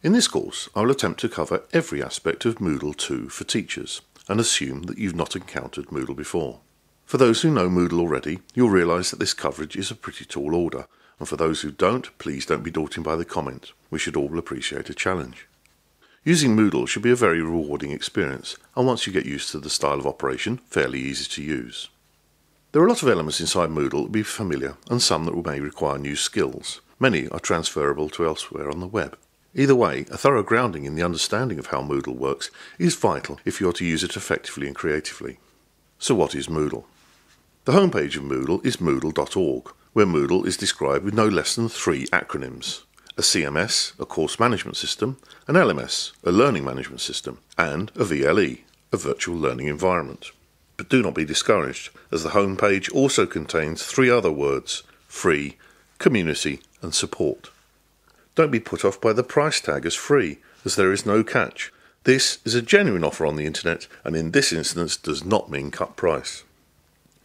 In this course, I will attempt to cover every aspect of Moodle 2 for teachers, and assume that you've not encountered Moodle before. For those who know Moodle already, you'll realise that this coverage is a pretty tall order, and for those who don't, please don't be daunted by the comment. We should all appreciate a challenge. Using Moodle should be a very rewarding experience, and once you get used to the style of operation, fairly easy to use. There are a lot of elements inside Moodle that will be familiar, and some that may require new skills. Many are transferable to elsewhere on the web. Either way, a thorough grounding in the understanding of how Moodle works is vital if you are to use it effectively and creatively. So what is Moodle? The homepage of Moodle is moodle.org, where Moodle is described with no less than 3 acronyms: a CMS, a course management system, an LMS, a learning management system, and a VLE, a virtual learning environment. But do not be discouraged, as the homepage also contains 3 other words: free, community, and support. Don't be put off by the price tag as free, as there is no catch. This is a genuine offer on the internet, and in this instance does not mean cut price.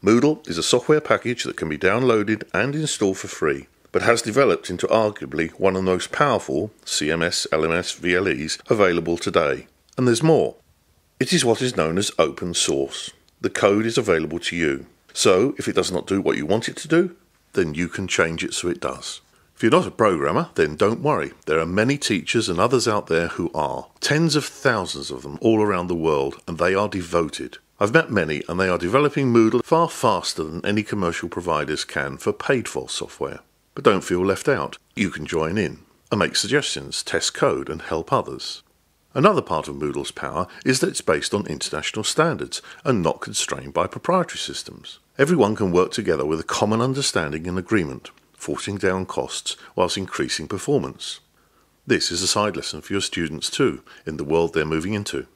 Moodle is a software package that can be downloaded and installed for free, but has developed into arguably one of the most powerful CMS, LMS, VLEs available today. And there's more. It is what is known as open source. The code is available to you. So, if it does not do what you want it to do, then you can change it so it does. If you're not a programmer, then don't worry. There are many teachers and others out there who are. Tens of thousands of them all around the world, and they are devoted. I've met many, and they are developing Moodle far faster than any commercial providers can for paid-for software. But don't feel left out. You can join in and make suggestions, test code, and help others. Another part of Moodle's power is that it's based on international standards and not constrained by proprietary systems. Everyone can work together with a common understanding and agreement, forcing down costs whilst increasing performance. This is a side lesson for your students too, in the world they're moving into.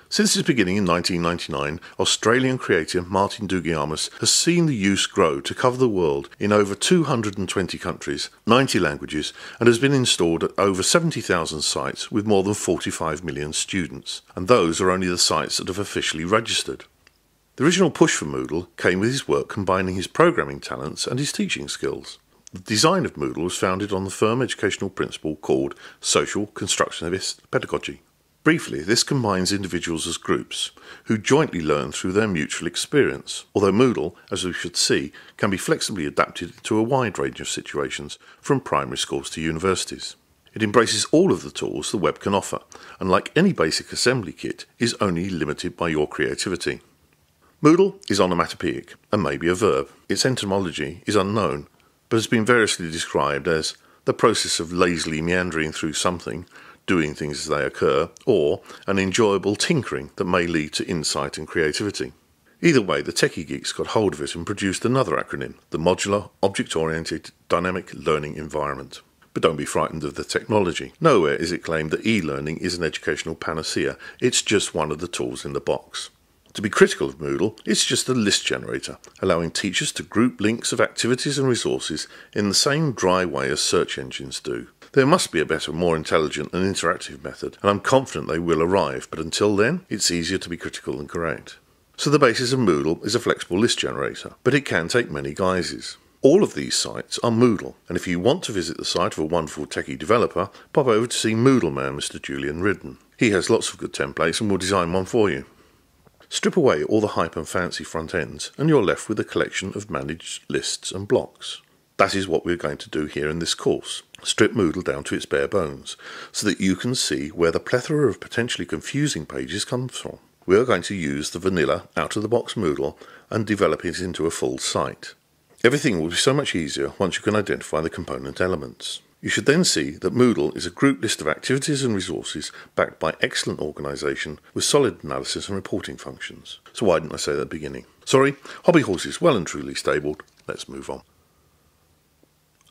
Since its beginning in 1999, Australian creator Martin Dougiamas has seen the use grow to cover the world in over 220 countries, 90 languages, and has been installed at over 70,000 sites with more than 45 million students, and those are only the sites that have officially registered. The original push for Moodle came with his work combining his programming talents and his teaching skills. The design of Moodle was founded on the firm educational principle called social constructivist pedagogy. Briefly, this combines individuals as groups, who jointly learn through their mutual experience, although Moodle, as we should see, can be flexibly adapted to a wide range of situations, from primary schools to universities. It embraces all of the tools the web can offer, and like any basic assembly kit, is only limited by your creativity. Moodle is onomatopoeic, and may be a verb. Its etymology is unknown, but has been variously described as the process of lazily meandering through something, doing things as they occur, or an enjoyable tinkering that may lead to insight and creativity. Either way, the techie geeks got hold of it and produced another acronym, the Modular Object-Oriented Dynamic Learning Environment. But don't be frightened of the technology. Nowhere is it claimed that e-learning is an educational panacea. It's just one of the tools in the box. To be critical of Moodle, it's just a list generator, allowing teachers to group links of activities and resources in the same dry way as search engines do. There must be a better, more intelligent and interactive method, and I'm confident they will arrive, but until then, it's easier to be critical than correct. So the basis of Moodle is a flexible list generator, but it can take many guises. All of these sites are Moodle, and if you want to visit the site of a wonderful techie developer, pop over to see Moodle Man Mr. Julian Ridden. He has lots of good templates and will design one for you. Strip away all the hype and fancy front ends, and you're left with a collection of managed lists and blocks. That is what we're going to do here in this course. Strip Moodle down to its bare bones, so that you can see where the plethora of potentially confusing pages comes from. We are going to use the vanilla out-of-the-box Moodle and develop it into a full site. Everything will be so much easier once you can identify the component elements. You should then see that Moodle is a group list of activities and resources backed by excellent organisation with solid analysis and reporting functions. So why didn't I say that at the beginning? Sorry, hobby horses well and truly stabled. Let's move on.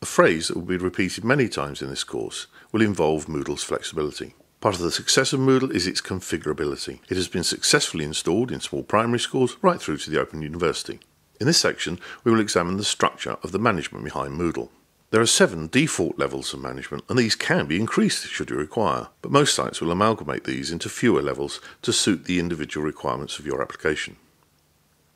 A phrase that will be repeated many times in this course will involve Moodle's flexibility. Part of the success of Moodle is its configurability. It has been successfully installed in small primary schools right through to the Open University. In this section, we will examine the structure of the management behind Moodle. There are 7 default levels of management, and these can be increased should you require, but most sites will amalgamate these into fewer levels to suit the individual requirements of your application.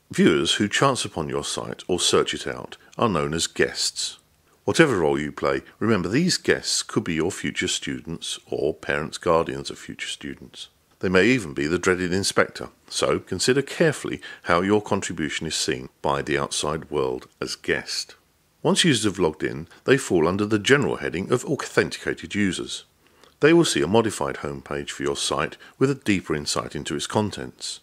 Viewers who chance upon your site or search it out are known as guests. Whatever role you play, remember these guests could be your future students or parents, guardians of future students. They may even be the dreaded inspector, so consider carefully how your contribution is seen by the outside world as guest. Once users have logged in, they fall under the general heading of authenticated users. They will see a modified homepage for your site with a deeper insight into its contents.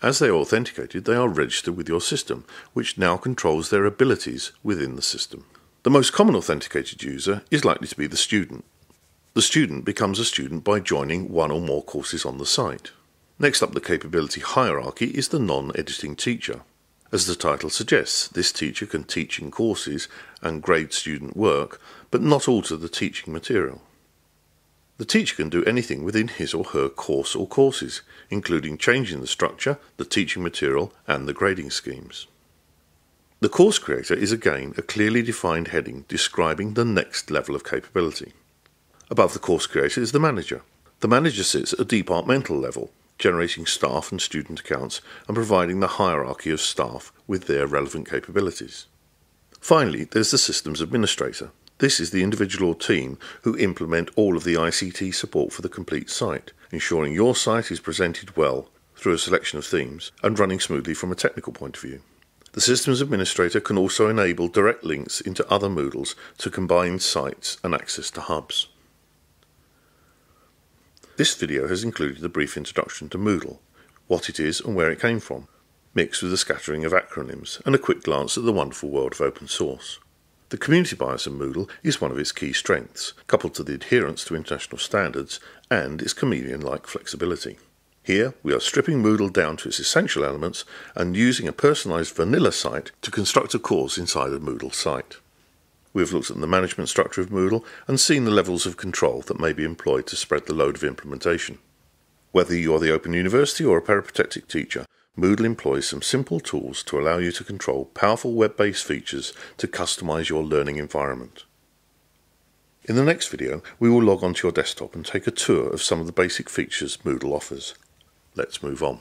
As they are authenticated, they are registered with your system, which now controls their abilities within the system. The most common authenticated user is likely to be the student. The student becomes a student by joining one or more courses on the site. Next up the capability hierarchy is the non-editing teacher. As the title suggests, this teacher can teach in courses and grade student work, but not alter the teaching material. The teacher can do anything within his or her course or courses, including changing the structure, the teaching material, and the grading schemes. The course creator is again a clearly defined heading describing the next level of capability. Above the course creator is the manager. The manager sits at a departmental level, generating staff and student accounts and providing the hierarchy of staff with their relevant capabilities. Finally, there's the systems administrator. This is the individual or team who implement all of the ICT support for the complete site, ensuring your site is presented well through a selection of themes and running smoothly from a technical point of view. The systems administrator can also enable direct links into other Moodles to combine sites and access to hubs. This video has included a brief introduction to Moodle, what it is and where it came from, mixed with a scattering of acronyms and a quick glance at the wonderful world of open source. The community bias of Moodle is one of its key strengths, coupled to the adherence to international standards and its chameleon-like flexibility. Here we are stripping Moodle down to its essential elements and using a personalised vanilla site to construct a course inside a Moodle site. We have looked at the management structure of Moodle and seen the levels of control that may be employed to spread the load of implementation. Whether you are the Open University or a peripatetic teacher, Moodle employs some simple tools to allow you to control powerful web-based features to customise your learning environment. In the next video, we will log onto your desktop and take a tour of some of the basic features Moodle offers. Let's move on.